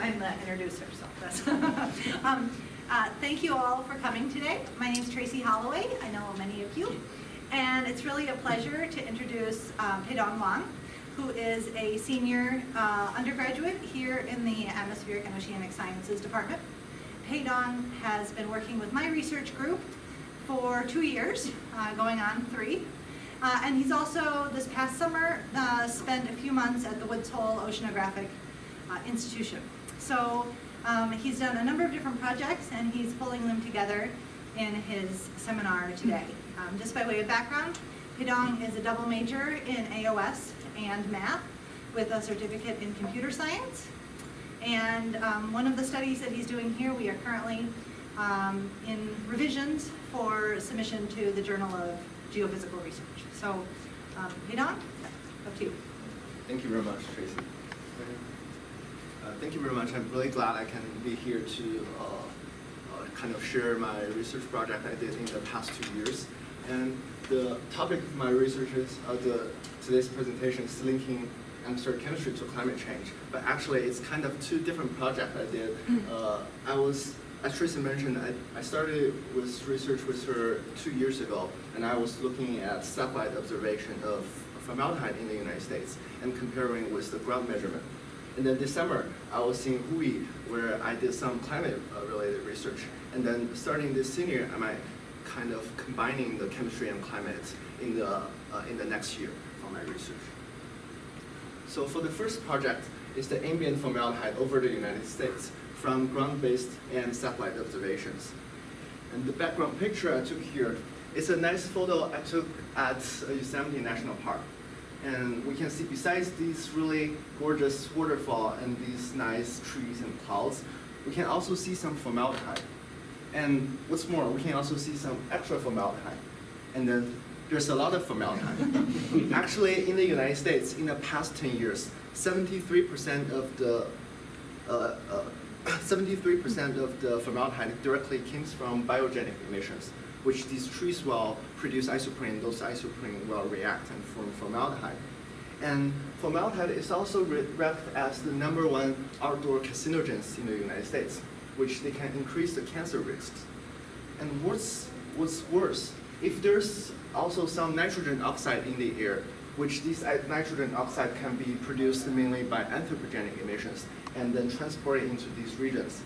I'm the introducer, so that's. Thank you all for coming today. My name is Tracy Holloway. I know many of you. And it's really a pleasure to introduce Peidong Wang, who is a senior undergraduate here in the Atmospheric and Oceanic Sciences Department. Peidong has been working with my research group for 2 years, going on 3. And he's also, this past summer, spent a few months at the Woods Hole Oceanographic Institution. So he's done a number of different projects, and he's pulling them together in his seminar today. Just by way of background, Peidong is a double major in AOS and math with a certificate in computer science. And one of the studies that he's doing here, we are currently in revisions for submission to the Journal of Geophysical Research. So, Peidong, up to you. Thank you very much, Tracy. Thank you very much. I'm really glad I can be here to kind of share my research project I did in the past 2 years. And the topic of my research is today's presentation is linking atmospheric chemistry to climate change. But actually, it's kind of 2 different projects I did. As Tracy mentioned, I started with research with her 2 years ago, and I was looking at satellite observation of formaldehyde in the United States and comparing with the ground measurement. And then this summer, I was in Hui, where I did some climate-related research. And then starting this senior, I'm kind of combining the chemistry and climate in the next year for my research. So for the first project, is the ambient formaldehyde over the United States from ground-based and satellite observations. And the background picture I took here is a nice photo I took at Yosemite National Park. And we can see besides these really gorgeous waterfall and these nice trees and clouds, we can also see some formaldehyde. And what's more, we can also see some extra formaldehyde. And then there's a lot of formaldehyde. Actually, in the United States, in the past 10 years, 73% of the 73% of the formaldehyde directly comes from biogenic emissions, which these trees will produce isoprene. Those isoprene will react and form formaldehyde. And formaldehyde is also ranked as the #1 outdoor carcinogens in the United States, which they can increase the cancer risks. And what's worse, if there's also some nitrogen oxide in the air, which this nitrogen oxide can be produced mainly by anthropogenic emissions and then transported into these regions.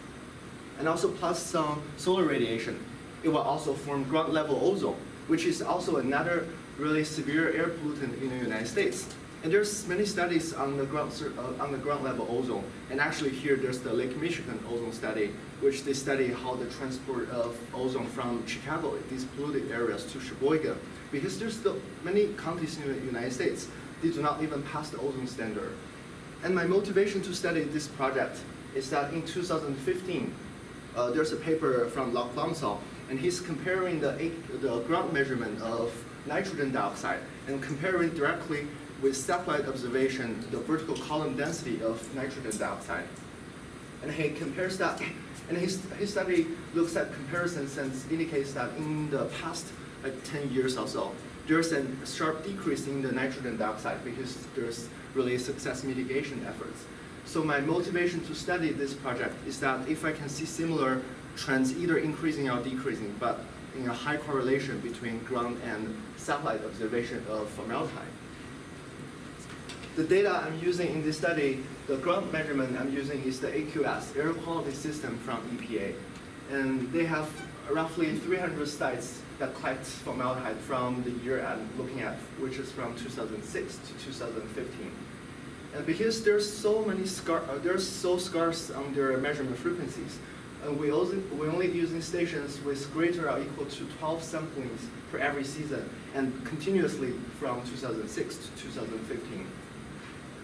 And also plus some solar radiation, it will also form ground level ozone, which is also another really severe air pollutant in the United States. And there's many studies on the ground level ozone. And actually here there's the Lake Michigan ozone study, which they study how the transport of ozone from Chicago, these polluted areas, to Sheboygan. Because there's many counties in the United States, they do not even pass the ozone standard. And my motivation to study this project is that in 2015, there's a paper from Lok Lomsal, and he's comparing the ground measurement of nitrogen dioxide and comparing directly with satellite observation the vertical column density of nitrogen dioxide. And he compares that, and his study looks at comparisons and indicates that in the past 10 years or so, there's a sharp decrease in the nitrogen dioxide because there's really success mitigation efforts. So my motivation to study this project is that if I can see similar trends either increasing or decreasing, but in a high correlation between ground and satellite observation of formaldehyde. The data I'm using in this study, the ground measurement I'm using is the AQS, Air Quality System from EPA. And they have roughly 300 sites that collect formaldehyde from the year I'm looking at, which is from 2006 to 2015. And because there's so many they're so scarce on their measurement frequencies, and we're only using stations with greater or equal to 12 samplings per every season, and continuously from 2006 to 2015.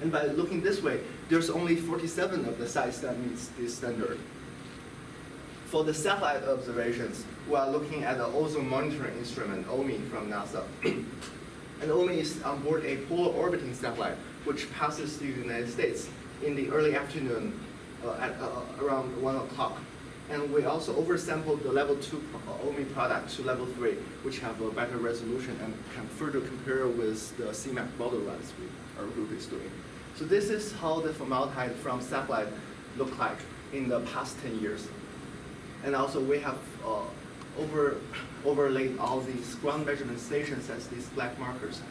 And by looking this way, there's only 47 of the sites that meets this standard. For the satellite observations, we are looking at the ozone monitoring instrument, OMI, from NASA. And OMI is on board a polar orbiting satellite, which passes the United States in the early afternoon at around 1 o'clock. And we also oversampled the level 2 OMI product to level 3, which have a better resolution and can further compare with the CMAP model runs our group is doing. So this is how the formaldehyde from satellite look like in the past 10 years. And also we have overlaid all these ground measurement stations as these black markers.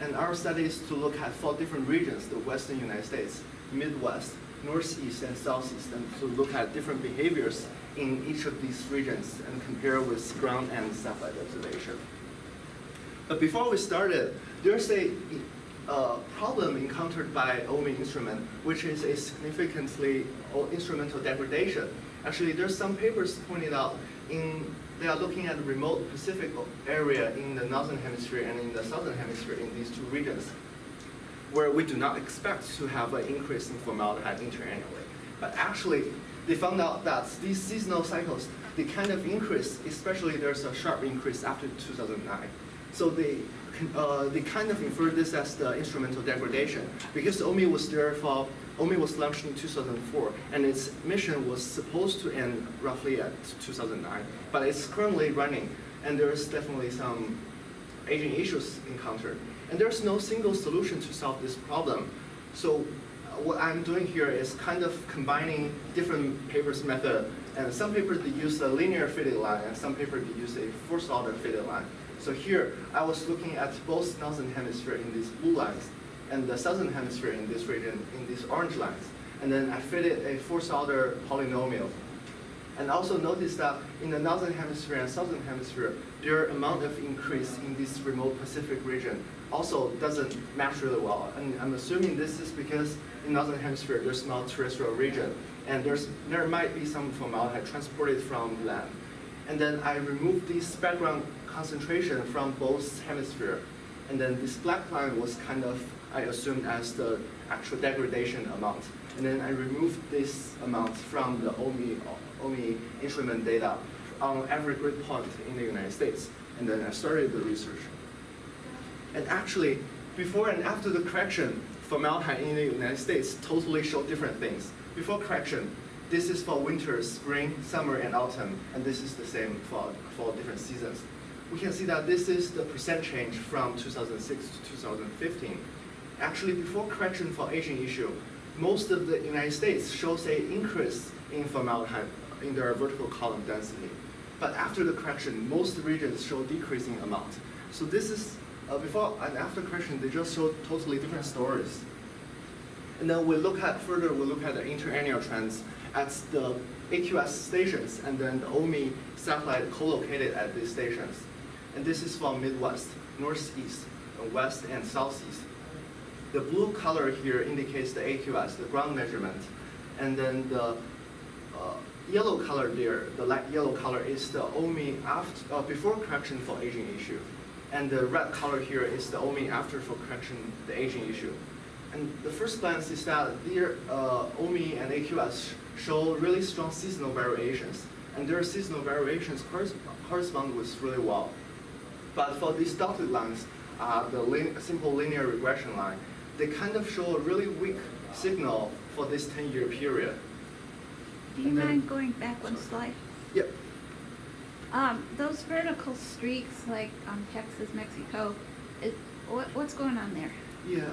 And our study is to look at 4 different regions, the Western United States, Midwest, Northeast, and Southeast, and to look at different behaviors in each of these regions and compare with ground and satellite observation. But before we started, there's a problem encountered by OMI instrument, which is a significantly instrumental degradation. Actually, there's some papers pointed out they are looking at the remote Pacific area in the northern hemisphere and in the southern hemisphere in these 2 regions, where we do not expect to have an increase in formaldehyde interannually. But actually, they found out that these seasonal cycles, they kind of increase, especially there's a sharp increase after 2009. So they kind of infer this as the instrumental degradation, because OMI was launched in 2004, and its mission was supposed to end roughly at 2009, but it's currently running, and there's definitely some aging issues encountered. And there's no single solution to solve this problem. So what I'm doing here is kind of combining different papers' method, and some papers they use a linear fitted line, and some papers they use a forced order fitted line. So here, I was looking at both northern hemisphere in these blue lines, and the southern hemisphere in this region in these orange lines. And then I fitted a forced order polynomial. And also notice that in the northern hemisphere and southern hemisphere, their amount of increase in this remote Pacific region also doesn't match really well. And I'm assuming this is because in northern hemisphere, there's no terrestrial region, and there might be some formaldehyde transported from land. And then I removed this background concentration from both hemispheres. And then this black line was kind of, I assumed, as the actual degradation amount. And then I removed this amount from the OMI instrument data on every grid point in the United States. And then I started the research. And actually, before and after the correction, formaldehyde in the United States totally showed different things. Before correction, this is for winter, spring, summer, and autumn, and this is the same for different seasons. We can see that this is the percent change from 2006 to 2015. Actually, before correction for aging issue, most of the United States shows an increase in formaldehyde in their vertical column density. But after the correction, most regions show decreasing amount. So this is, before and after correction, they just show totally different stories. And then we look at the interannual trends at the AQS stations, and then the OMI satellite co-located at these stations. And this is from Midwest, Northeast, West, and Southeast. The blue color here indicates the AQS, the ground measurement. And then the yellow color there, the light yellow color is the OMI before correction for aging issue. And the red color here is the OMI after for correction, the aging issue. And the first glance is that their OMI and AQS show really strong seasonal variations. And their seasonal variations correspond with really well. But for these dotted lines, the simple linear regression line, they kind of show a really weak signal for this 10-year period. Do you mind going back one slide? Yep. Those vertical streaks, like Texas, Mexico, what's going on there? Yeah,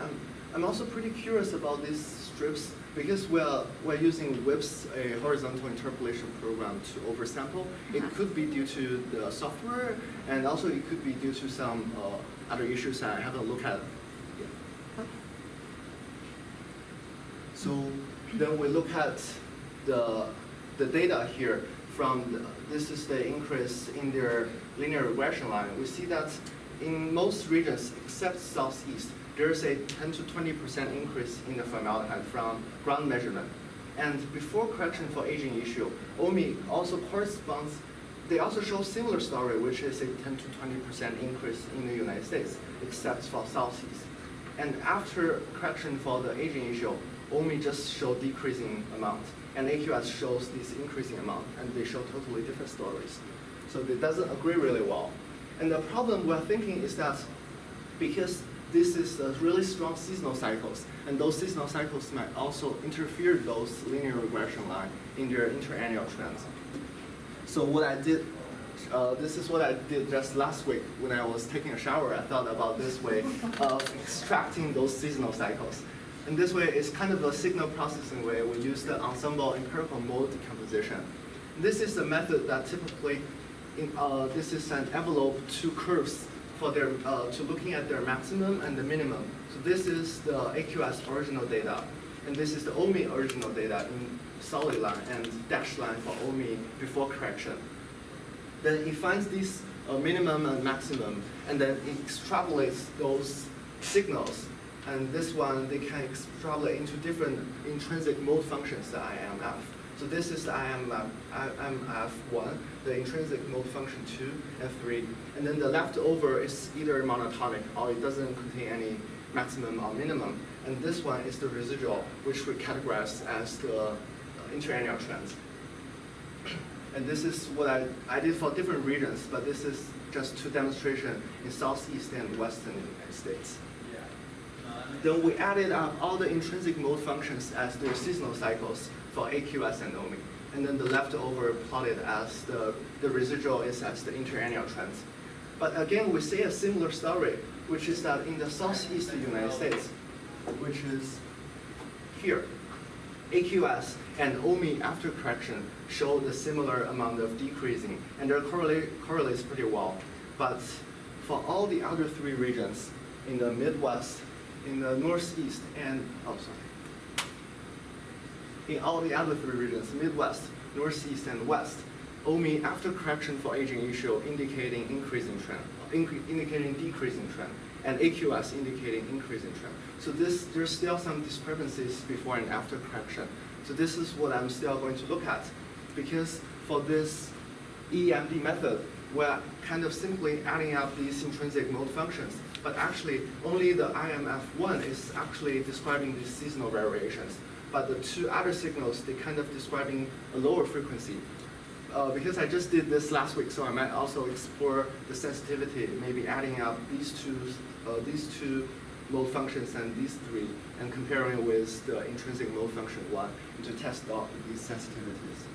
I'm also pretty curious about these strips because we're using WIPS, a horizontal interpolation program, to oversample. It could be due to the software, and also it could be due to some other issues that I haven't looked at. Yeah. Okay. So then we look at the data here from this is the increase in their linear regression line. We see that in most regions except Southeast, there's a 10 to 20% increase in the formaldehyde from ground measurement. And before correction for aging issue, OMI also corresponds, they also show similar story, which is a 10 to 20% increase in the United States, except for Southeast. And after correction for the aging issue, OMI just show decreasing amount, and AQS shows this increasing amount, and they show totally different stories. So it doesn't agree really well. And the problem we're thinking is that because this is really strong seasonal cycles, and those seasonal cycles might also interfere those linear regression line in their interannual trends. So what I did, this is what I did just last week when I was taking a shower. I thought about this way of extracting those seasonal cycles. And this way, it's kind of a signal processing way. We use the ensemble empirical mode decomposition. This is the method that typically, this is an envelope to curves for their, to looking at their maximum and the minimum. So this is the AQS original data, and this is the OMI original data in solid line and dashed line for OMI before correction. Then it finds these minimum and maximum, and then it extrapolates those signals. And this one, they can extrapolate into different intrinsic mode functions, the IMF. So this is the IMF1, the intrinsic mode function 2 and 3. And then the leftover is either monotonic or it doesn't contain any maximum or minimum. And this one is the residual, which we categorize as the interannual trends. And this is what I did for different regions, but this is just two demonstration in Southeast and Western United States. Then we added up all the intrinsic mode functions as their seasonal cycles for AQS and OMI. And then the leftover plotted as the residual is as the interannual trends. But again, we see a similar story, which is that in the Southeast United States, which is here, AQS and OMI after correction show the similar amount of decreasing, and they correlates pretty well. But for all the other three regions, in the Midwest, in the Northeast, and, in all the other three regions, Midwest, Northeast, and West, OMI after correction for aging issue indicating increasing trend, indicating decreasing trend, and AQS indicating increasing trend. So there's still some discrepancies before and after correction. So this is what I'm still going to look at, because for this EMD method, we're kind of simply adding up these intrinsic mode functions, but actually only the IMF1 is actually describing these seasonal variations. But the two other signals, they kind of describing a lower frequency. Because I just did this last week, so I might also explore the sensitivity, maybe adding up these two mode functions and these three, and comparing with the intrinsic mode function 1 to test out these sensitivities.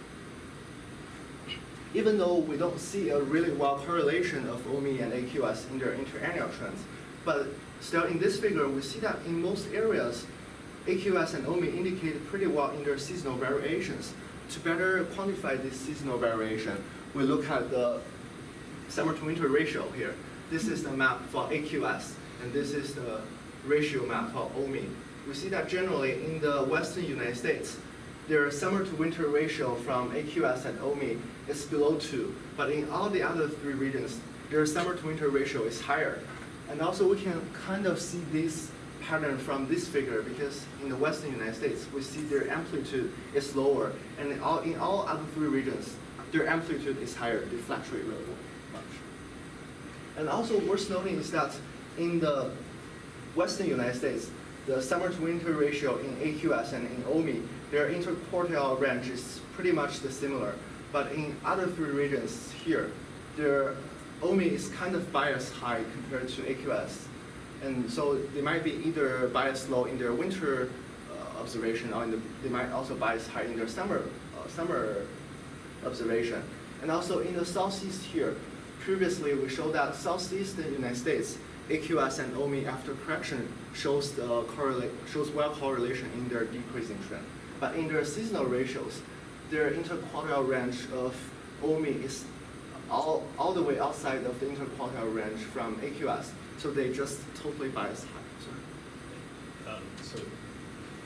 Even though we don't see a really well correlation of OMI and AQS in their interannual trends, but still in this figure, we see that in most areas, AQS and OMI indicate pretty well in their seasonal variations. To better quantify this seasonal variation, we look at the summer to winter ratio here. This is the map for AQS, and this is the ratio map for OMI. We see that generally in the Western United States, their summer to winter ratio from AQS and OMI is below 2, but in all the other three regions, their summer to winter ratio is higher. And also we can kind of see this pattern from this figure, because in the Western United States, we see their amplitude is lower, and in all other three regions, their amplitude is higher. They fluctuate really much. And also worth noting is that in the Western United States, the summer to winter ratio in AQS and in OMI, their interquartile range is pretty much the similar. But in other three regions here, their OMI is kind of biased high compared to AQS. And so they might be either biased low in their winter observation, or they might also bias high in their summer observation. And also in the Southeast here, previously we showed that Southeast United States, AQS and OMI after correction shows well correlation in their decreasing trend. But in their seasonal ratios, their interquartile range of OMI is all the way outside of the interquartile range from AQS. So they just totally bias high. Sorry. So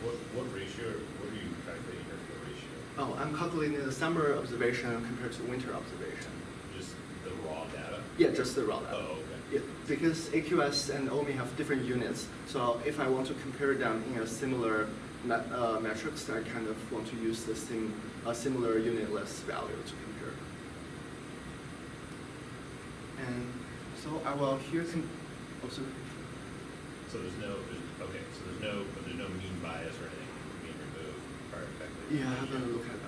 what ratio, what are you calculating here for the ratio? Oh, I'm calculating the summer observation compared to winter observation. Just the raw data? Yeah, just the raw data. Oh, okay. Yeah, because AQS and OMI have different units. So if I want to compare them in a similar metrics, I kind of want to use the similar unitless value to compare. And so I will here observe. So there's no mean bias or anything being removed prior to effective. Yeah, I haven't looked at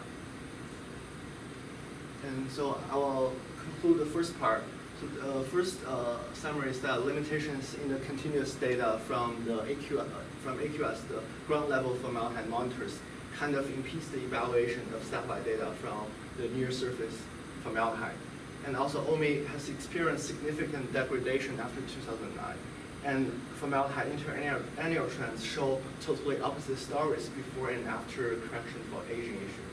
that. And so I will conclude the first part. So the first summary is that limitations in the continuous data from the AQS, the ground level formaldehyde monitors, kind of impedes the evaluation of satellite data from the near surface formaldehyde. And also OMI has experienced significant degradation after 2009. And formaldehyde interannual trends show totally opposite stories before and after correction for aging issue.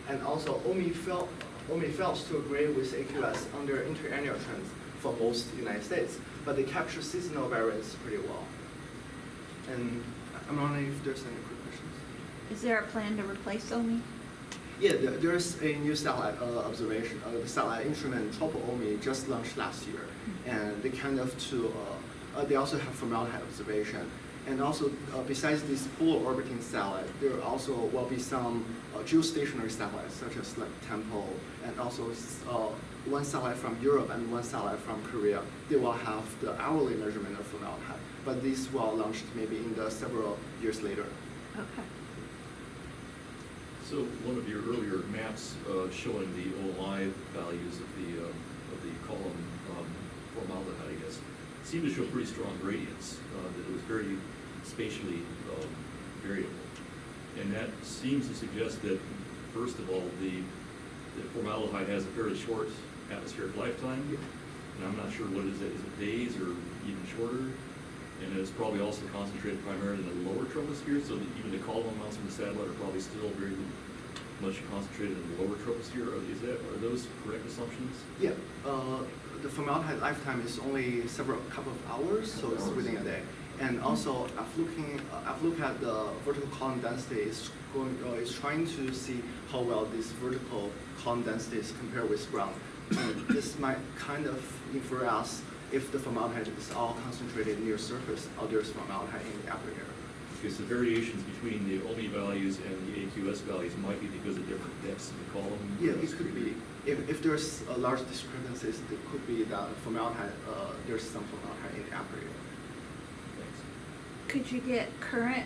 And also, OMI fails to agree with AQS under interannual trends for most United States, but they capture seasonal variance pretty well. And I'm wondering if there's any quick questions. Is there a plan to replace OMI? Yeah, there's a new satellite observation. The satellite instrument TROPO-OMI just launched last year, and they they also have formaldehyde observation. And also, besides this polar orbiting satellite, there also will be some geostationary satellites, such as like Tempo, and also one satellite from Europe and one satellite from Korea. They will have the hourly measurement of formaldehyde, but these will launch maybe in the several years later. Okay. So one of your earlier maps showing the OMI values of the column formaldehyde, I guess, seemed to show pretty strong gradients. That it was very spatially variable, and that seems to suggest that, first of all, the formaldehyde has a fairly short atmospheric lifetime, and I'm not sure what is it days or even shorter, and it's probably also concentrated primarily in the lower troposphere, so that even the column amounts from the satellite are probably still very much concentrated in the lower troposphere. Are those correct assumptions? Yeah, the formaldehyde lifetime is only couple of hours, so it's within a day. And also, I've looked at the vertical column density. It's trying to see how well this vertical column densities compare with ground. And this might kind of infer us if the formaldehyde is all concentrated near surface, or there's formaldehyde in the upper air. Because the variations between the OMI values and the AQS values might be because of different depths in the column. Yeah, it could be. If there's large discrepancies, it could be that formaldehyde, there's some formaldehyde in the upper air. Thanks. Could you get current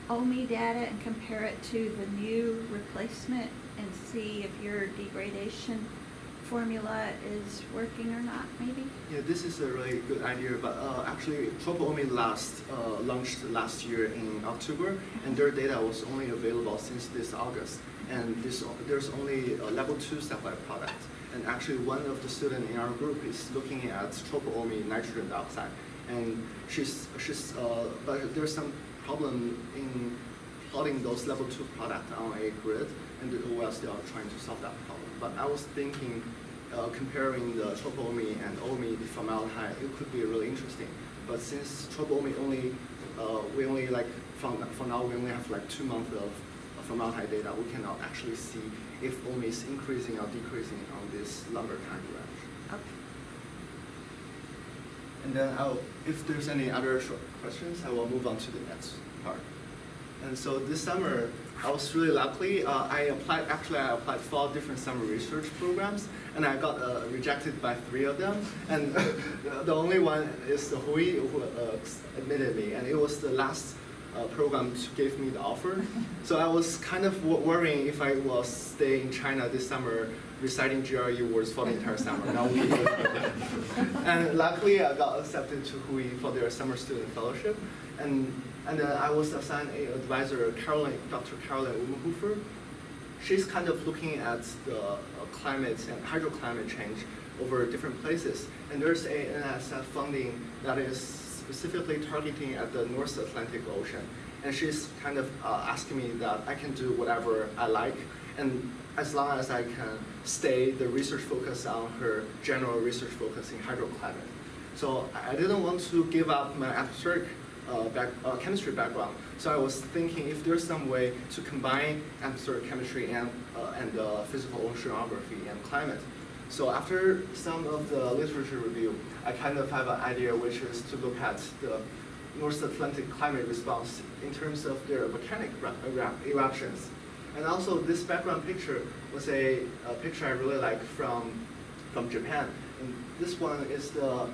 OMI data and compare it to the new replacement and see if your degradation formula is working or not, maybe? Yeah, this is a really good idea, but actually, TROPO-OMI launched last year in October, and their data was only available since this August. And there's only a level 2 satellite product. And actually, one of the students in our group is looking at TROPO-OMI nitrogen dioxide, and but there's some problem in plotting those level 2 products on a grid, and we are still trying to solve that problem. But I was thinking, comparing the TROPO-OMI and OMI, the formaldehyde, it could be really interesting. But since TROPO-OMI we only like, for now, we only have like 2 months of formaldehyde data. We cannot actually see if OMI is increasing or decreasing on this longer time range. Okay. And then if there's any other short questions, I will move on to the next part. And so this summer, I was really lucky. I applied 4 different summer research programs, and I got rejected by 3 of them. And the only one is the Hui who admitted me, and it was the last program to give me the offer. So I was kind of worrying if I will stay in China this summer reciting GRE words for the entire summer. And luckily, I got accepted to Hui for their summer student fellowship. And I was assigned an advisor, Dr. Caroline Umenhofer. She's kind of looking at the climate and hydroclimate change over different places. And there's a NSF funding that is specifically targeting at the North Atlantic Ocean. And she's kind of asking me that I can do whatever I like, and as long as I can stay the research focus on her general research focus in hydroclimate. So I didn't want to give up my atmospheric chemistry background. So I was thinking if there's some way to combine atmospheric chemistry and physical oceanography and climate. So after some of the literature review, I kind of have an idea, which is to look at the North Atlantic climate response in terms of their volcanic eruptions. And also this background picture was a picture I really like from Japan. And this one is the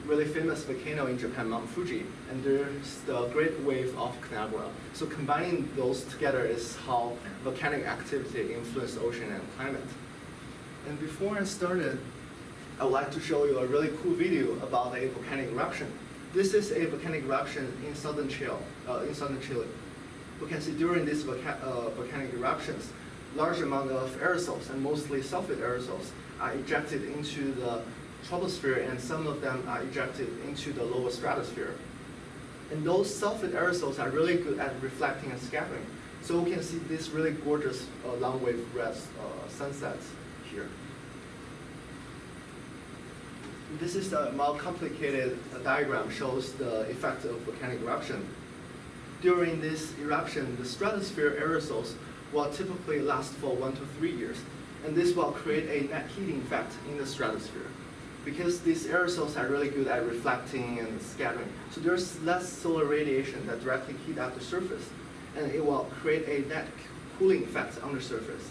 really famous volcano in Japan, Mount Fuji, and there's the Great Wave of Kanagawa. So combining those together is how volcanic activity influences ocean and climate. And before I started, I would like to show you a really cool video about a volcanic eruption. This is a volcanic eruption in southern Chile. We can see during these volcanic eruptions, large amount of aerosols, and mostly sulfate aerosols, are ejected into the troposphere, and some of them are ejected into the lower stratosphere. And those sulfate aerosols are really good at reflecting and scattering. So we can see this really gorgeous long wave red sunsets here. This is a more complicated diagram, shows the effect of volcanic eruption. During this eruption, the stratosphere aerosols will typically last for 1 to 3 years, and this will create a net heating effect in the stratosphere. Because these aerosols are really good at reflecting and scattering, so there's less solar radiation that directly heat up the surface, and it will create a net cooling effect on the surface.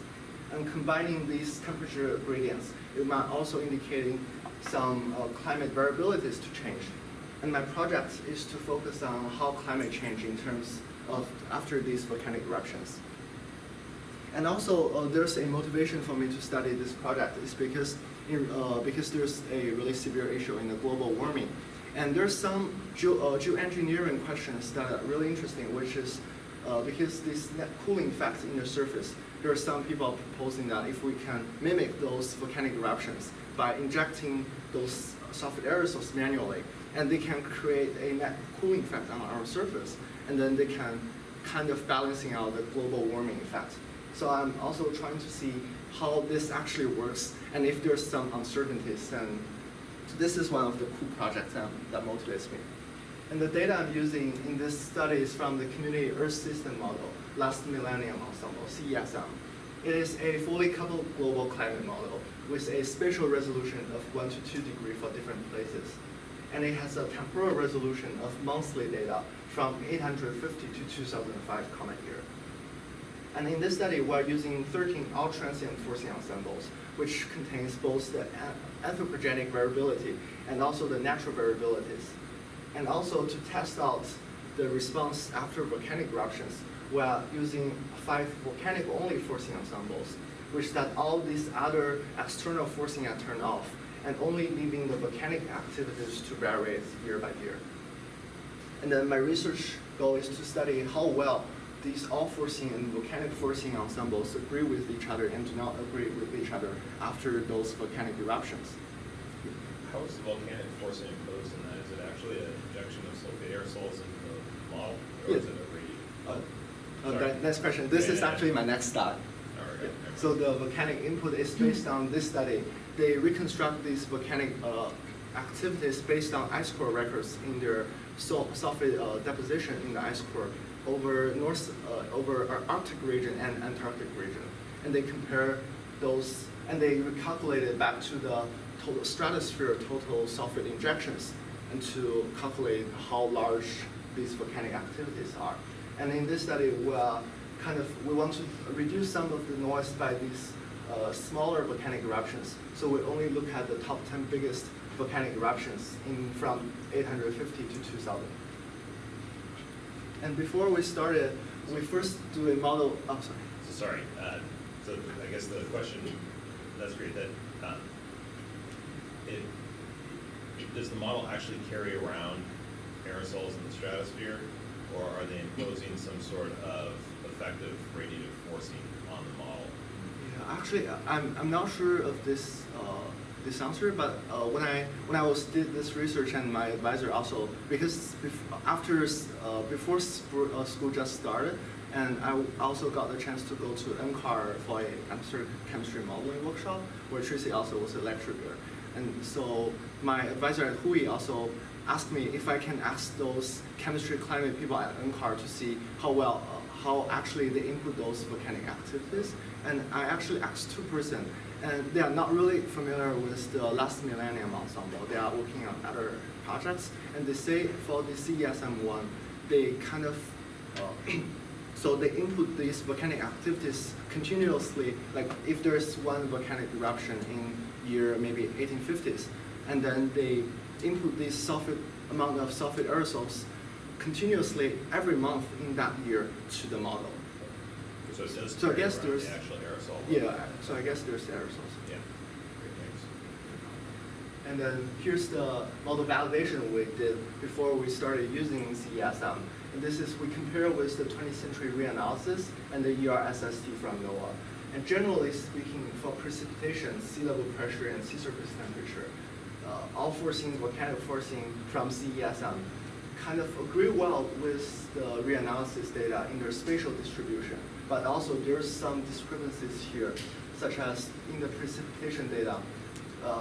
And combining these temperature gradients, it might also indicating some climate variabilities to change. And my project is to focus on how climate change in terms of after these volcanic eruptions. And also, there's a motivation for me to study this project is because there's a really severe issue in the global warming. And there's some geoengineering questions that are really interesting, which is because this net cooling effect in the surface, there are some people proposing that if we can mimic those volcanic eruptions by injecting those sulfate aerosols manually, and they can create a net cooling effect on our surface, and then they can kind of balancing out the global warming effect. So I'm also trying to see how this actually works, and if there's some uncertainties, then this is one of the cool projects that motivates me. And the data I'm using in this study is from the Community Earth System Model, Last Millennium Ensemble, CESM. It is a fully coupled global climate model with a spatial resolution of 1 to 2 degrees for different places. And it has a temporal resolution of monthly data from 850 to 2005 comet year. And in this study, we're using 13 all-transient forcing ensembles, which contains both the anthropogenic variability and also the natural variabilities. And also to test out the response after volcanic eruptions, we're using 5 volcanic-only forcing ensembles, which that all these other external forcing are turned off, and only leaving the volcanic activities to vary year by year. And then my research goal is to study how well these all forcing and volcanic forcing ensembles agree with each other and do not agree with each other after those volcanic eruptions. How is the volcanic forcing imposed in that? Is it actually an injection of sulfate aerosols into the model, or Yes. is it a radiation? Next question. This is Yeah. actually my next slide. All right. So the volcanic input is based on this study. They reconstruct these volcanic activities based on ice core records in their sulfate deposition in the ice core over Arctic region and Antarctic region. And they compare those, and they recalculate it back to the total stratosphere total sulfate injections, and to calculate how large these volcanic activities are. And in this study, we want to reduce some of the noise by these smaller volcanic eruptions. So we only look at the top 10 biggest volcanic eruptions from 850 to 2000. And before we started, we first do a model. I'm sorry. So sorry. So I guess the question, that's great. That does the model actually carry around aerosols in the stratosphere, or are they imposing some sort of effective radiative forcing on the model? Yeah, actually, I'm not sure of this answer, but when I did this research, and my advisor also, because before school just started, and I also got the chance to go to NCAR for a chemistry modeling workshop, where Tracy also was a lecturer there. And so my advisor at Hui also asked me if I can ask those chemistry climate people at NCAR to see how actually they input those volcanic activities. And I actually asked 2 persons, and they are not really familiar with the Last Millennium Ensemble. They are working on other projects, and they say for the CESM1, they kind of, so they input these volcanic activities continuously, like if there's one volcanic eruption in year maybe 1850s, and then they input this amount of sulfate aerosols continuously every month in that year to the model. So it does So I carry guess around there's the actual aerosol. yeah. So I guess there's aerosols. Yeah. Great, thanks. And then here's the model validation we did before we started using CESM. And this is, we compare with the 20th century reanalysis and the ERSST from NOAA. And generally speaking, for precipitation, sea level pressure, and sea surface temperature, all forcing, volcanic forcing from CESM kind of agree well with the reanalysis data in their spatial distribution, but also there's some discrepancies here, such as in the precipitation data,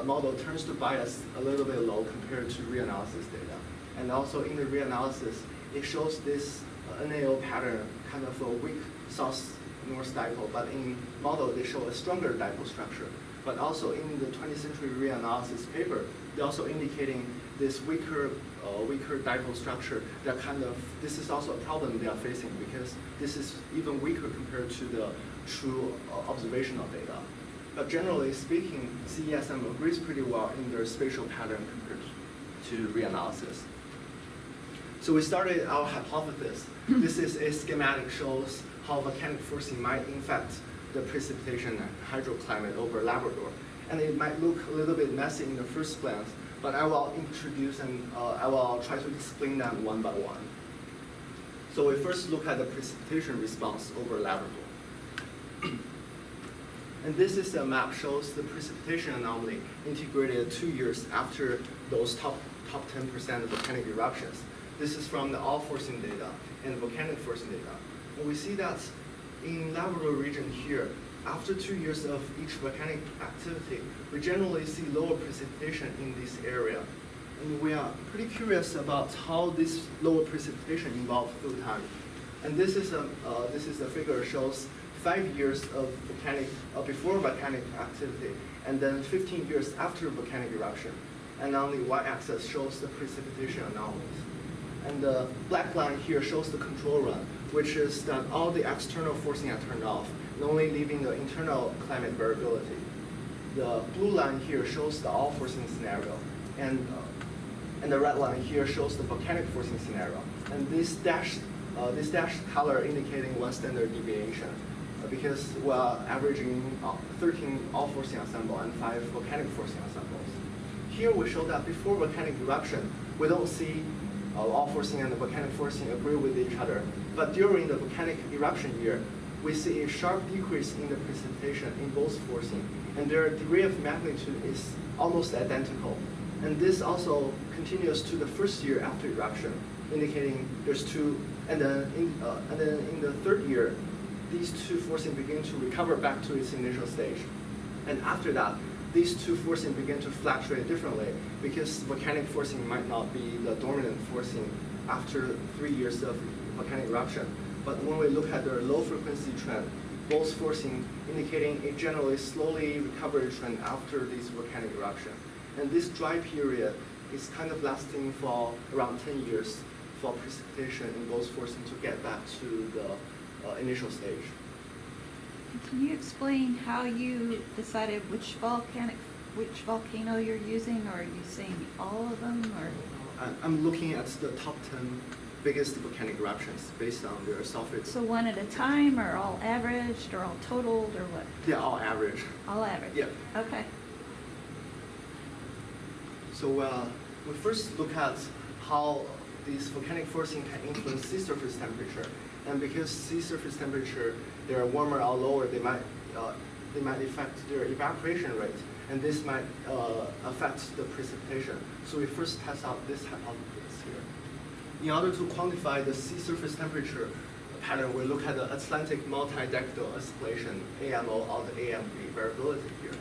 model turns to bias a little bit low compared to reanalysis data. And also in the reanalysis, it shows this NAO pattern, kind of a weak south-north dipole, but in model, they show a stronger dipole structure. But also in the 20th century reanalysis paper, they're also indicating this weaker dipole structure. That this is also a problem they are facing because this is even weaker compared to the true observational data. But generally speaking, CESM agrees pretty well in their spatial pattern compared to reanalysis. So we started our hypothesis. This is a schematic shows how volcanic forcing might infect the precipitation hydroclimate over Labrador. And it might look a little bit messy in the first glance, but I will introduce and I will try to explain them one by one. So we first look at the precipitation response over Labrador. And this is a map shows the precipitation anomaly integrated 2 years after those top 10% of volcanic eruptions. This is from the all forcing data and volcanic forcing data. And we see that in Labrador region here, after 2 years of each volcanic activity, we generally see lower precipitation in this area. And we are pretty curious about how this lower precipitation evolved through time. And this is a figure shows 5 years of before volcanic activity, and then 15 years after volcanic eruption. And on the y-axis shows the precipitation anomalies. And the black line here shows the control run, which is that all the external forcing are turned off, and only leaving the internal climate variability. The blue line here shows the all forcing scenario, and the red line here shows the volcanic forcing scenario. And this dashed color indicating one standard deviation, because we're averaging 13 all forcing ensemble and 5 volcanic forcing ensembles. Here we show that before volcanic eruption, we don't see all forcing and the volcanic forcing agree with each other. But during the volcanic eruption year, we see a sharp decrease in the precipitation in both forcing, and their degree of magnitude is almost identical. And this also continues to the first year after eruption, indicating there's two, and then in the third year, these two forcing begin to recover back to its initial stage. And after that, these two forcing begin to fluctuate differently because volcanic forcing might not be the dominant forcing after 3 years of volcanic eruption. But when we look at their low frequency trend, both forcing indicating a generally slowly recovery trend after this volcanic eruption. And this dry period is kind of lasting for around 10 years for precipitation in both forcing to get back to the initial stage. Can you explain how you decided which volcano you're using, or are you saying all of them, or? I'm looking at the top 10 biggest volcanic eruptions based on their sulfate. So one at a time, or all averaged, or all totaled, or what? They're all average. All average? Yeah. Okay. So we first look at how these volcanic forcing can influence sea surface temperature. And because sea surface temperature, they're warmer or lower, they might affect their evaporation rate, and this might affect the precipitation. So we first test out this hypothesis here. In order to quantify the sea surface temperature pattern, we look at the Atlantic multidecadal oscillation, AMO, or the AMV variability here.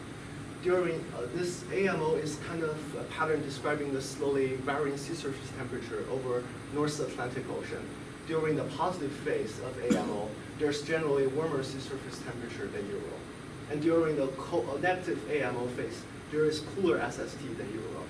During this AMO is kind of a pattern describing the slowly varying sea surface temperature over North Atlantic Ocean. During the positive phase of AMO, there's generally warmer sea surface temperature than usual. And during the negative AMO phase, there is cooler SST than usual.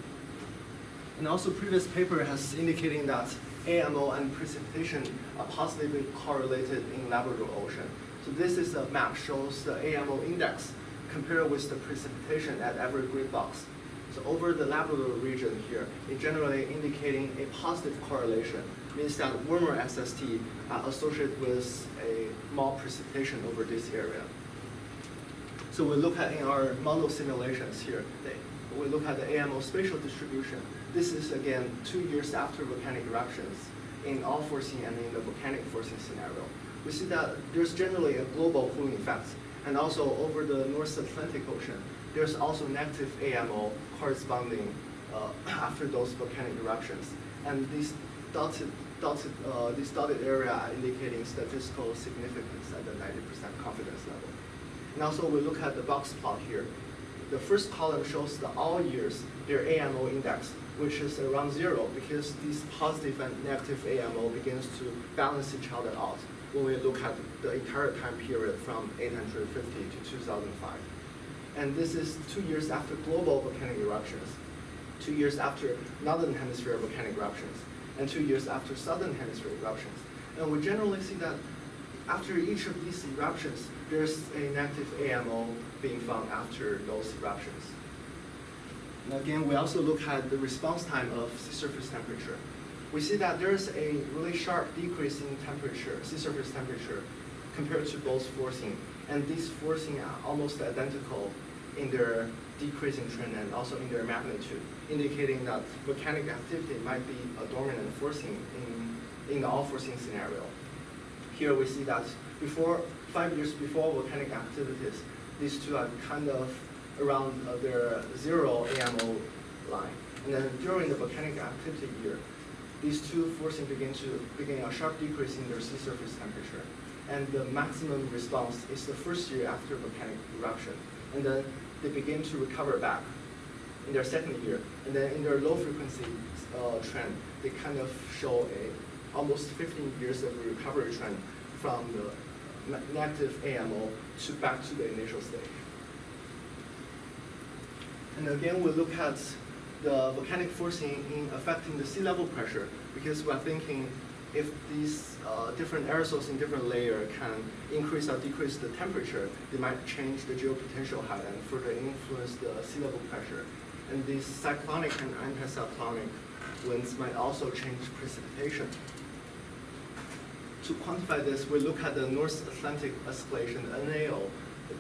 And also previous paper has indicating that AMO and precipitation are positively correlated in Labrador Ocean. So this is a map shows the AMO index compared with the precipitation at every grid box. So over the Labrador region here, it generally indicating a positive correlation, means that warmer SST are associated with a more precipitation over this area. So we look at in our model simulations here, we look at the AMO spatial distribution. This is again 2 years after volcanic eruptions in all forcing and in the volcanic forcing scenario. We see that there's generally a global cooling effect, and also over the North Atlantic Ocean, there's also negative AMO corresponding after those volcanic eruptions. And these dotted area are indicating statistical significance at the 90% confidence level. And also we look at the box plot here. The first column shows the all years, their AMO index, which is around 0 because these positive and negative AMO begins to balance each other out when we look at the entire time period from 850 to 2005. And this is 2 years after global volcanic eruptions, 2 years after northern hemisphere volcanic eruptions, and 2 years after southern hemisphere eruptions. And we generally see that after each of these eruptions, there's a negative AMO being found after those eruptions. And again, we also look at the response time of sea surface temperature. We see that there's a really sharp decrease in temperature, sea surface temperature, compared to both forcing. And these forcing are almost identical in their decreasing trend and also in their magnitude, indicating that volcanic activity might be a dominant forcing in the all forcing scenario. Here we see that 5 years before volcanic activities, these two are kind of around their 0 AMO line. And then during the volcanic activity year, these two forcing begin a sharp decrease in their sea surface temperature. And the maximum response is the first year after volcanic eruption. And then they begin to recover back in their second year. And then in their low frequency trend, they kind of show almost 15 years of recovery trend from the negative AMO back to the initial state. And again, we look at the volcanic forcing in affecting the sea level pressure, because we're thinking if these different aerosols in different layers can increase or decrease the temperature, they might change the geopotential height and further influence the sea level pressure. And these cyclonic and anticyclonic winds might also change precipitation. To quantify this, we look at the North Atlantic oscillation, NAO.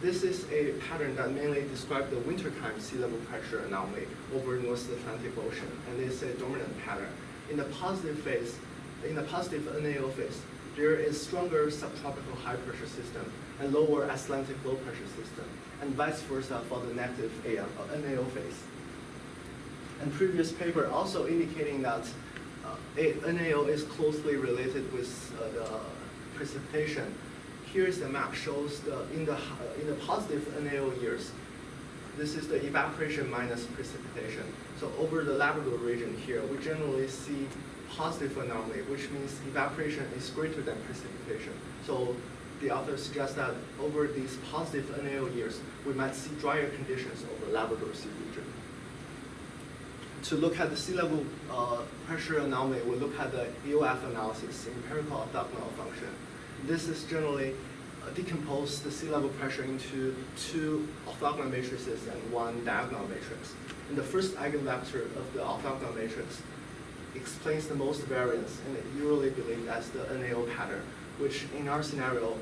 This is a pattern that mainly describes the wintertime sea level pressure anomaly over North Atlantic Ocean, and it's a dominant pattern. In the positive phase, in the positive NAO phase, there is stronger subtropical high pressure system and lower Atlantic low pressure system, and vice versa for the negative NAO phase. And previous paper also indicating that NAO is closely related with the precipitation. Here's the map shows in the positive NAO years, this is the evaporation minus precipitation. So over the Labrador region here, we generally see positive anomaly, which means evaporation is greater than precipitation. So the authors suggest that over these positive NAO years, we might see drier conditions over Labrador Sea region. To look at the sea level pressure anomaly, we look at the EOF analysis, empirical orthogonal function. This is generally decompose the sea level pressure into 2 orthogonal matrices and 1 diagonal matrix. And the first eigenvector of the orthogonal matrix explains the most variance, and it usually believed as the NAO pattern, which in our scenario,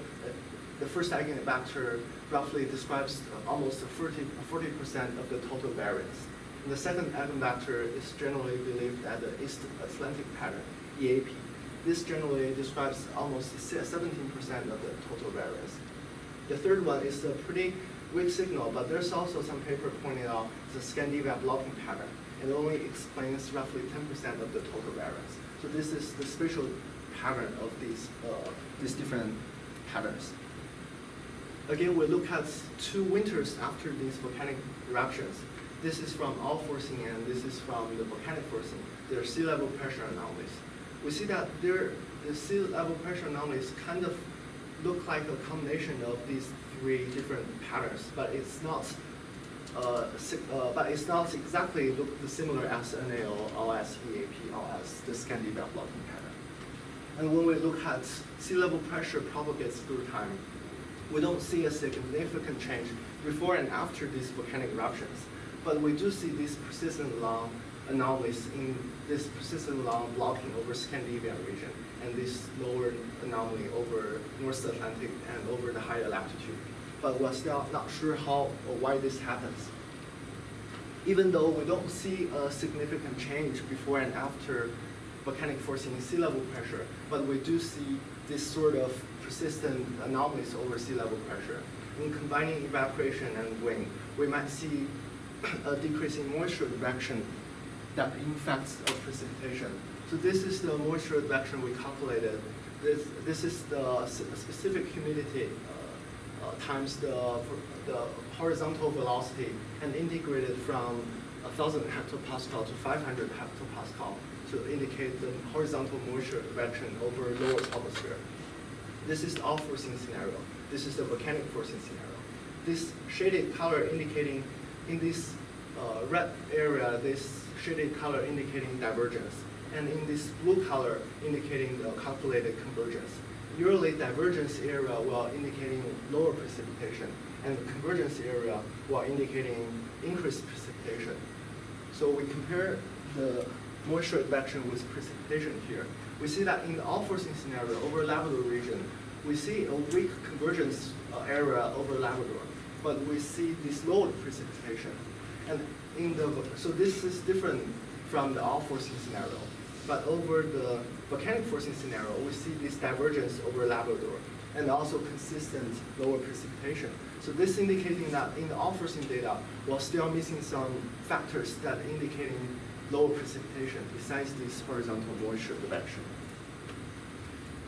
the first eigenvector roughly describes almost 40% of the total variance. And the second eigenvector is generally believed as the East Atlantic pattern, EAP. This generally describes almost 17% of the total variance. The third one is a pretty weak signal, but there's also some paper pointing out the Scandinavia blocking pattern. It only explains roughly 10% of the total variance. So this is the spatial pattern of these different patterns. Again, we look at 2 winters after these volcanic eruptions. This is from all forcing and this is from the volcanic forcing. There are sea level pressure anomalies. We see that the sea level pressure anomalies kind of look like a combination of these 3 different patterns, but it's not exactly similar as NAO or as EAP or as the Scandinavia blocking pattern. And when we look at sea level pressure propagates through time, we don't see a significant change before and after these volcanic eruptions, but we do see these persistent long anomalies in this persistent long blocking over Scandinavian region and this lower anomaly over North Atlantic and over the higher latitude. But we're still not sure how or why this happens. Even though we don't see a significant change before and after volcanic forcing sea level pressure, but we do see this sort of persistent anomalies over sea level pressure. In combining evaporation and wind, we might see a decrease in moisture direction that effects of precipitation. So this is the moisture advection we calculated. This is the specific humidity times the horizontal velocity and integrated from 1,000 hectopascal to 500 hectopascal to indicate the horizontal moisture advection over lower troposphere. This is the all-forcing scenario. This is the volcanic forcing scenario. This shaded color indicating in this red area, this shaded color indicating divergence, and in this blue color indicating the calculated convergence. Usually divergence area will indicating lower precipitation, and the convergence area will indicating increased precipitation. So we compare the moisture advection with precipitation here. We see that in the all-forcing scenario over Labrador region, we see a weak convergence area over Labrador, but we see this low precipitation. And so this is different from the all-forcing scenario. But over the volcanic forcing scenario, we see this divergence over Labrador and also consistent lower precipitation. So this indicating that in the all-forcing data, we're still missing some factors that indicating lower precipitation besides this horizontal moisture advection.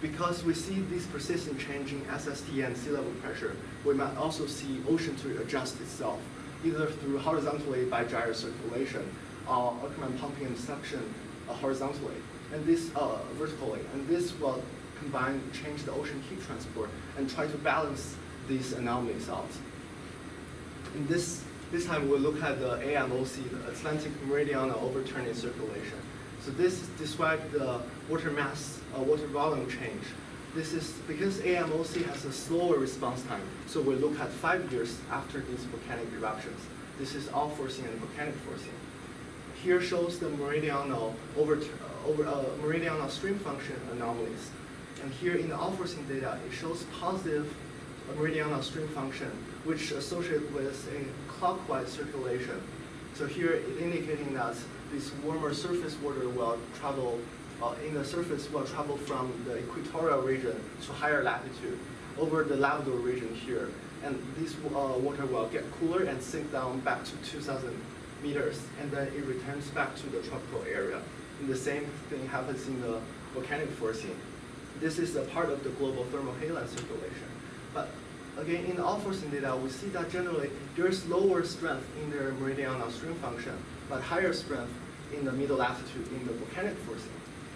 Because we see this persistent change in SST and sea level pressure, we might also see ocean to adjust itself, either through horizontally by gyre circulation or Ackermann pumping and suction horizontally, and this vertically, and this will change the ocean heat transport and try to balance these anomalies out. In this time we'll look at the AMOC, the Atlantic Meridional Overturning Circulation. So this describes the water mass, water volume change. This is because AMOC has a slower response time, so we look at 5 years after these volcanic eruptions. This is all forcing and volcanic forcing. Here shows the meridional meridional stream function anomalies. And here in the all-forcing data, it shows positive meridional stream function, which associated with a clockwise circulation. So here it indicating that this warmer surface water will travel, in the surface will travel from the equatorial region to higher latitude over the Labrador region here. And this water will get cooler and sink down back to 2,000 meters, and then it returns back to the tropical area. And the same thing happens in the volcanic forcing. This is a part of the global thermohaline circulation. But again, in the all-forcing data, we see that generally there's lower strength in their meridional stream function, but higher strength in the middle latitude in the volcanic forcing.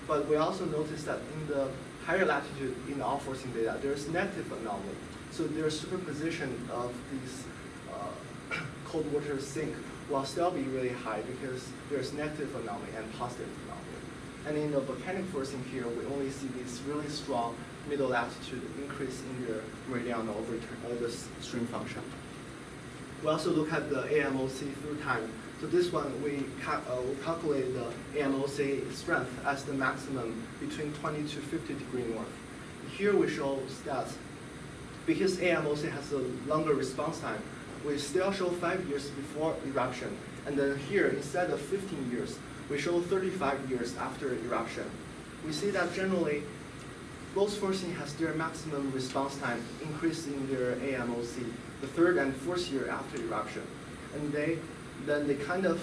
But we also notice that in the higher latitude in the all-forcing data, there's negative anomaly. So there's superposition of these cold water sink will still be really high because there's negative anomaly and positive anomaly. And in the volcanic forcing here, we only see this really strong middle latitude increase in their meridional overturn, the stream function. We also look at the AMOC through time. So this one, we calculate the AMOC strength as the maximum between 20 to 50 degree north. Here we show that because AMOC has a longer response time, we still show 5 years before eruption. And then here, instead of 15 years, we show 35 years after eruption. We see that generally, both forcing has their maximum response time increase in their AMOC, the 3rd and 4th year after eruption. And then they kind of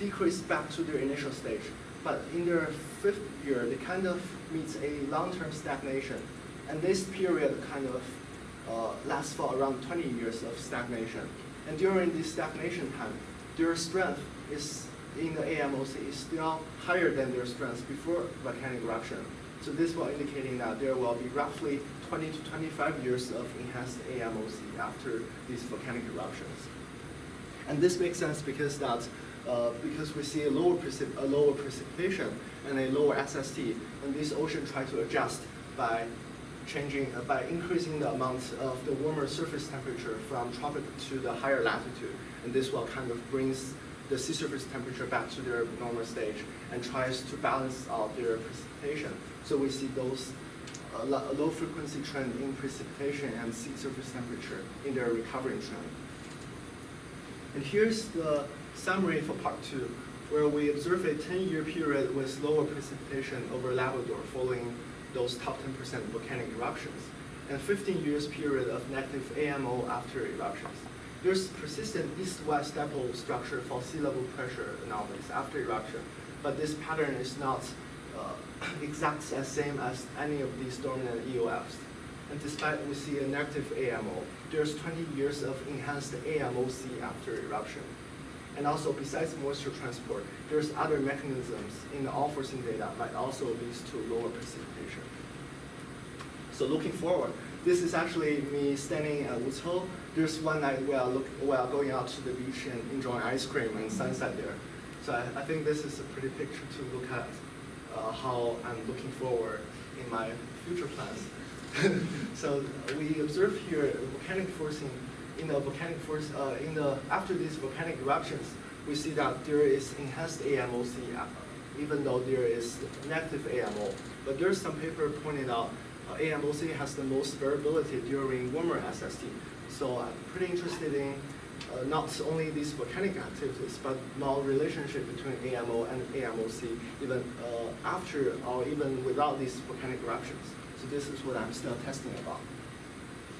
decrease back to their initial stage. But in their 5th year, they kind of meet a long-term stagnation. And this period kind of lasts for around 20 years of stagnation. And during this stagnation time, their strength is in the AMOC is still higher than their strength before volcanic eruption. So this will indicating that there will be roughly 20 to 25 years of enhanced AMOC after these volcanic eruptions. And this makes sense because we see a lower precipitation and a lower SST, and this ocean try to adjust by increasing the amount of the warmer surface temperature from tropic to the higher latitude, and this will kind of brings the sea surface temperature back to their normal stage and tries to balance out their precipitation. So we see those low frequency trend in precipitation and sea surface temperature in their recovery trend. And here's the summary for part 2, where we observe a 10-year period with lower precipitation over Labrador following those top 10% volcanic eruptions, and 15 years period of negative AMO after eruptions. There's persistent east-west dipole structure for sea level pressure anomalies after eruption, but this pattern is not exact as same as any of these dominant EOFs. And despite we see a negative AMO, there's 20 years of enhanced AMOC after eruption. And also, besides moisture transport, there's other mechanisms in the all-forcing data might also lead to lower precipitation. So looking forward, this is actually me standing at Woods Hole. There's one night we are going out to the beach and enjoying ice cream and sunset there. So I think this is a pretty picture to look at how I'm looking forward in my future plans. So we observe here volcanic forcing. After these volcanic eruptions, we see that there is enhanced AMOC, even though there is negative AMO. But there's some paper pointing out AMOC has the most variability during warmer SST. So I'm pretty interested in not only these volcanic activities, but now relationship between AMO and AMOC, even after or even without these volcanic eruptions. So this is what I'm still testing about.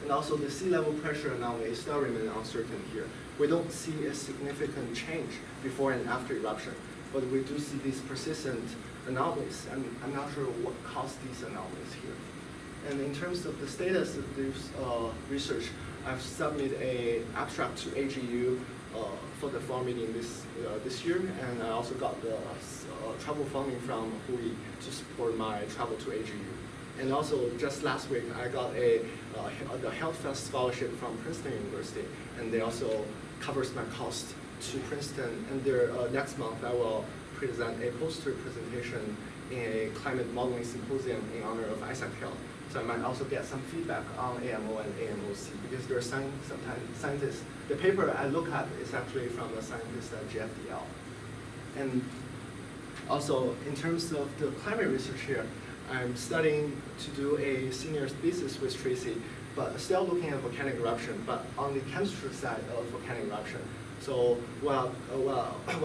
And also the sea level pressure anomaly still remain uncertain here. We don't see a significant change before and after eruption, but we do see these persistent anomalies. And I'm not sure what caused these anomalies here. And in terms of the status of this research, I've submitted an abstract to AGU for the fall meeting this year, and I also got the travel funding from Hui to support my travel to AGU. And also, just last week, I got the Health Fest scholarship from Princeton University, and they also covers my cost to Princeton. And there, next month, I will present a poster presentation in a climate modeling symposium in honor of Isaac Hill. So I might also get some feedback on AMO and AMOC, because there are sometimes scientists. The paper I look at is actually from a scientist at GFDL. And also, in terms of the climate research here, I'm studying to do a senior thesis with Tracy, but still looking at volcanic eruption, but on the chemistry side of volcanic eruption. So while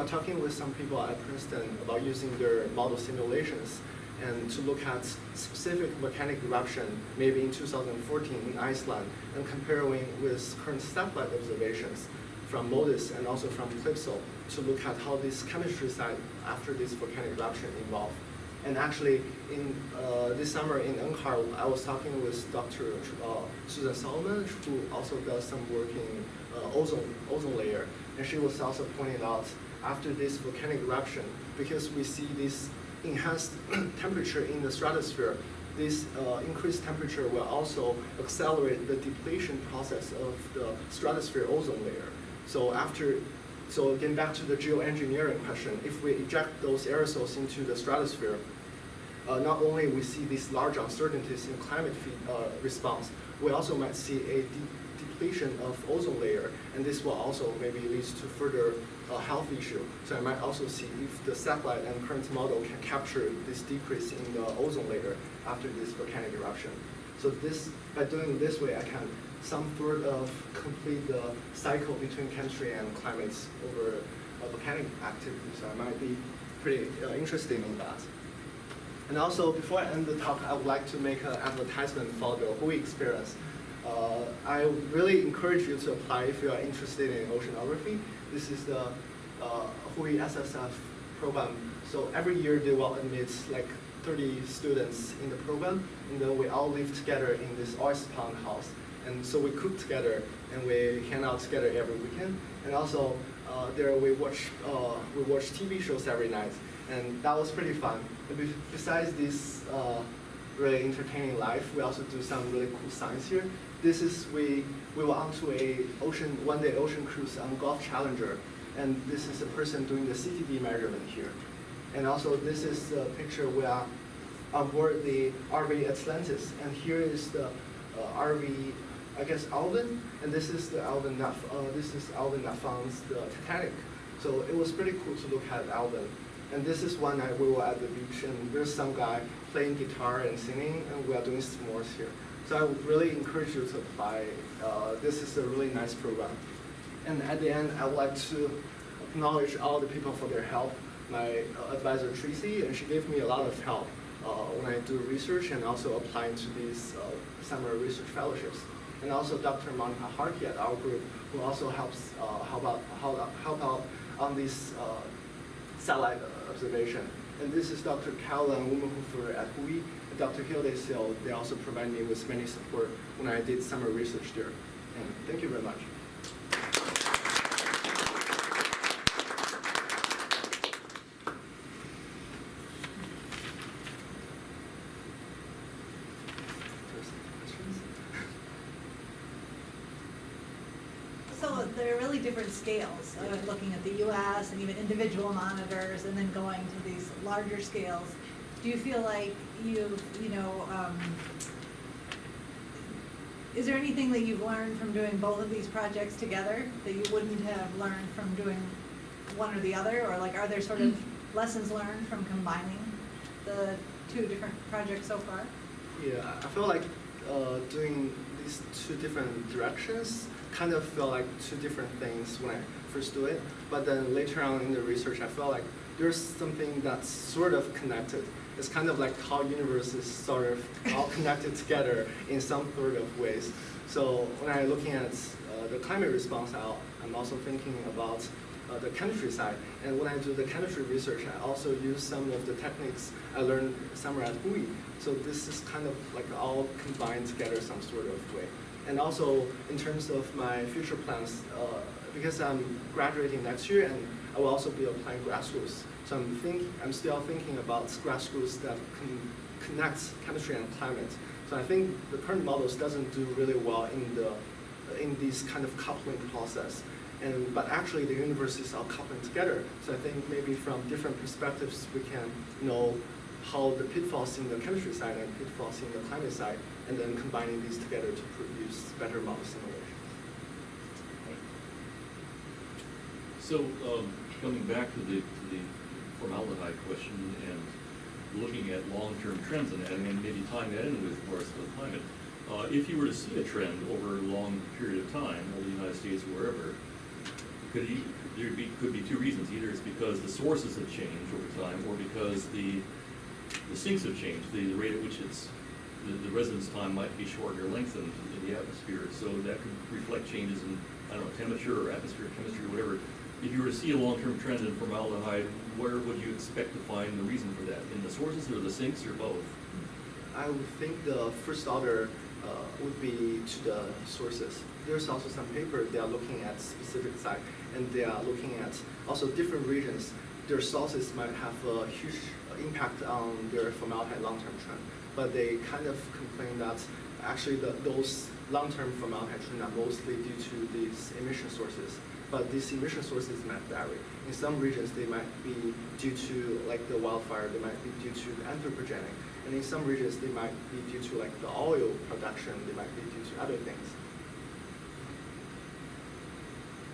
talking with some people at Princeton about using their model simulations and to look at specific volcanic eruption, maybe in 2014 in Iceland, and comparing with current satellite observations from MODIS and also from CLIPSO to look at how this chemistry side after this volcanic eruption evolved. And actually, in this summer in UNCAR, I was talking with Dr. Susan Solomon, who also does some work in ozone layer. And she was also pointing out, after this volcanic eruption, because we see this enhanced temperature in the stratosphere, this increased temperature will also accelerate the depletion process of the stratosphere ozone layer. So getting back to the geoengineering question, if we eject those aerosols into the stratosphere, not only we see these large uncertainties in climate response, we also might see a depletion of ozone layer, and this will also maybe lead to further health issue. So I might also see if the satellite and current model can capture this decrease in the ozone layer after this volcanic eruption. So by doing this way, I can some sort of complete the cycle between chemistry and climates over volcanic activity. So I might be pretty interested in that. And also, before I end the talk, I would like to make an advertisement for the Hui experience. I really encourage you to apply if you are interested in oceanography. This is the Hui SSF program. So every year they will admit like 30 students in the program, and then we all live together in this oyster pond house. And so we cook together and we hang out together every weekend. And also there we watch TV shows every night, and that was pretty fun. And besides this really entertaining life, we also do some really cool science here. This is we were onto a one-day ocean cruise on Gulf Challenger, and this is a person doing the CTD measurement here. And also this is a picture we are on board the RV Atlantis, and here is the RV, I guess, Alvin, and this is the Alvin that found the Titanic. So it was pretty cool to look at Alvin. And this is one night we were at the beach, and there's some guy playing guitar and singing, and we are doing s'mores here. So I would really encourage you to apply. This is a really nice program. And at the end, I would like to acknowledge all the people for their help. My advisor, Tracy, and she gave me a lot of help when I do research and also applying to these summer research fellowships. And also Dr. Monica Harkey at our group, who also helps help out on these satellite observation. And this is Dr. Caroline Wumenhofer at UI, and Dr. Hilde Seal. They also provide me with many support when I did summer research there. And thank you very much. So there are really different scales, looking at the U.S. and even individual monitors, and then going to these larger scales. Do you feel like is there anything that you've learned from doing both of these projects together that you wouldn't have learned from doing one or the other? Or like, are there sort of lessons learned from combining the two different projects so far? Yeah, I feel like doing these two different directions kind of feel like two different things when I first do it. But then later on in the research, I felt like there's something that's sort of connected. It's kind of like how universe is sort of all connected together in some sort of ways. So when I'm looking at the climate response, I'm also thinking about the chemistry side. And when I do the chemistry research, I also use some of the techniques I learned somewhere at UI. So this is kind of like all combined together some sort of way. And also in terms of my future plans, because I'm graduating next year and I will also be applying grad schools. So I'm still thinking about grad schools that connect chemistry and climate. So I think the current models doesn't do really well in this kind of coupling process. But actually the universities are coupling together. So I think maybe from different perspectives we can know how the pitfalls in the chemistry side and pitfalls in the climate side, and then combining these together to produce better model simulations. So coming back to the formaldehyde question and looking at long-term trends in that, and maybe tying that in with the climate, if you were to see a trend over a long period of time, over the United States or wherever, could be two reasons. Either it's because the sources have changed over time, or because the sinks have changed. The rate at which the residence time might be shortened or lengthened in the atmosphere. So that could reflect changes in, I don't know, temperature or atmospheric chemistry or whatever. If you were to see a long-term trend in formaldehyde, where would you expect to find the reason for that? In the sources or the sinks or both? I would think the first order would be to the sources. There's also some paper they are looking at specific site, and they are looking at also different regions. Their sources might have a huge impact on their formaldehyde long-term trend, but they kind of complain that actually those long-term formaldehyde trends are mostly due to these emission sources. But these emission sources might vary. In some regions, they might be due to like the wildfire, they might be due to the anthropogenic. And in some regions, they might be due to like the oil production, they might be due to other things.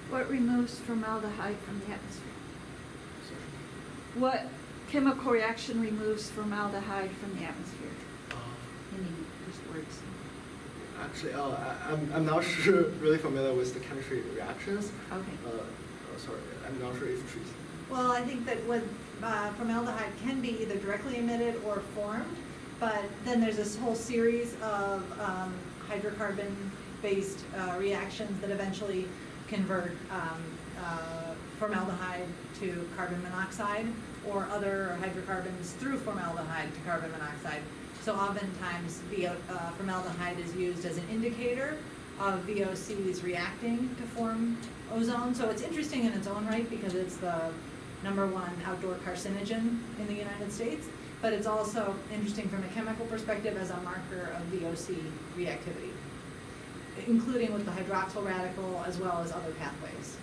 What removes formaldehyde from the atmosphere? Sorry. What chemical reaction removes formaldehyde from the atmosphere? I mean, just words. Actually, I'm not sure, really familiar with the chemistry reactions. Okay. Sorry, I'm not sure if Tracy. Well, I think that with formaldehyde can be either directly emitted or formed, but then there's this whole series of hydrocarbon-based reactions that eventually convert formaldehyde to carbon monoxide or other hydrocarbons through formaldehyde to carbon monoxide. So oftentimes formaldehyde is used as an indicator of VOCs reacting to form ozone. So it's interesting in its own right because it's the #1 outdoor carcinogen in the United States, but it's also interesting from a chemical perspective as a marker of VOC reactivity, including with the hydroxyl radical as well as other pathways.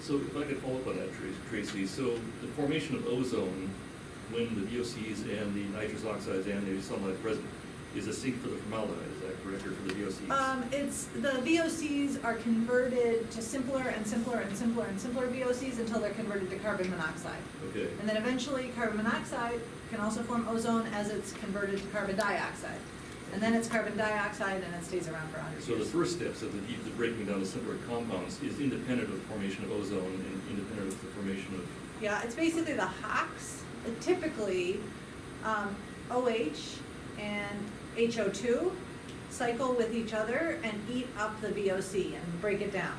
So if I could follow up on that, Tracy. So the formation of ozone, when the VOCs and the nitrous oxides and the sunlight present, is a sink for the formaldehyde, is that correct, or for the VOCs? It's the VOCs are converted to simpler and simpler and simpler and simpler VOCs until they're converted to carbon monoxide. Okay. And then eventually carbon monoxide can also form ozone as it's converted to carbon dioxide. And then it's carbon dioxide and it stays around for 100 years. So the first steps of the breaking down to simpler compounds is independent of the formation of ozone and independent of the formation of... Yeah, it's basically the HOX. Typically, OH and HO2 cycle with each other and eat up the VOC and break it down.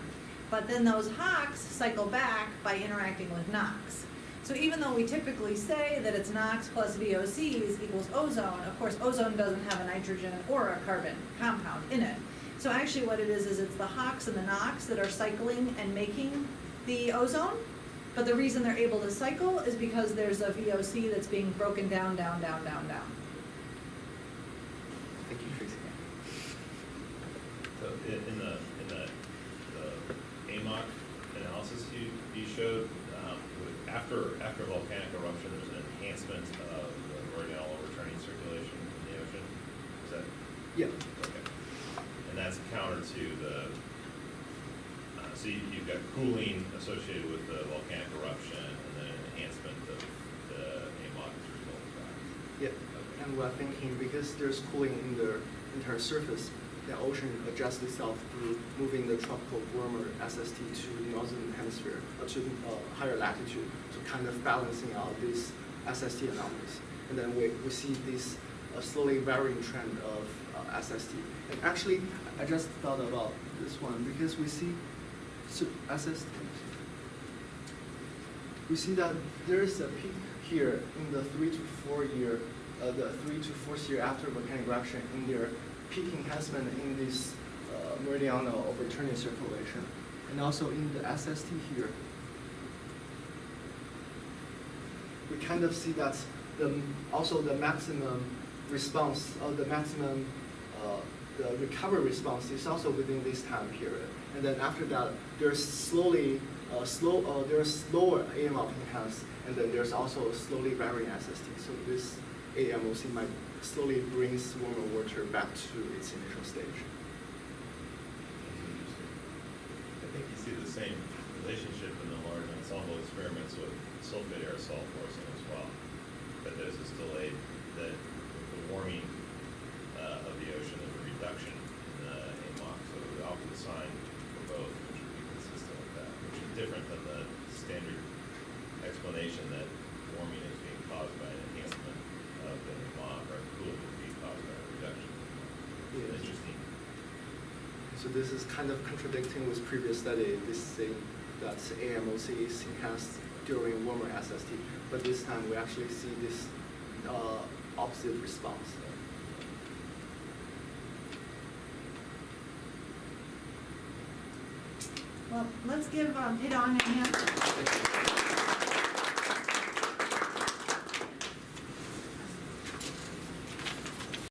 But then those HOCs cycle back by interacting with NOx. So even though we typically say that it's NOx plus VOCs equals ozone, of course ozone doesn't have a nitrogen or a carbon compound in it. So actually what it is it's the HOCs and the NOx that are cycling and making the ozone. But the reason they're able to cycle is because there's a VOC that's being broken down, down. Thank you, Tracy. So in the AMOC analysis you showed, after volcanic eruption, there's an enhancement of the meridional overturning circulation in the ocean. Is that? Yeah. Okay. And that's counter to the, so you've got cooling associated with the volcanic eruption and then an enhancement of the AMOC as a result of that. Yeah, Okay. and we're thinking because there's cooling in the entire surface, the ocean adjusts itself through moving the tropical warmer SST to the northern hemisphere, to higher latitude, so kind of balancing out these SST anomalies. And then we see this slowly varying trend of SST. And actually, I just thought about this one because we see SST. We see that there is a peak here in the 3 to 4 year, the 3 to 4th year after volcanic eruption in their peak enhancement in this meridional overturning circulation, and also in the SST here. We kind of see that also the maximum response, the recovery response is also within this time period. And then after that, there's there's slower AMOC enhance, and then there's also a slowly varying SST. So this AMOC might slowly brings warmer water back to its initial stage. I think you see the same relationship in the large ensemble experiments with sulfate aerosol forcing as well. That there's this delay that with the warming of the ocean, there's a reduction in the AMOC. So the opposite sign for both, which would be consistent with that, which is different than the standard explanation that warming is being caused by an enhancement of the AMOC or cooling is being caused by a reduction. Yeah. Interesting. So this is kind of contradicting with previous study, this saying that AMOC is enhanced during warmer SST, but this time we actually see this opposite response. Well, let's give Peidong a hand.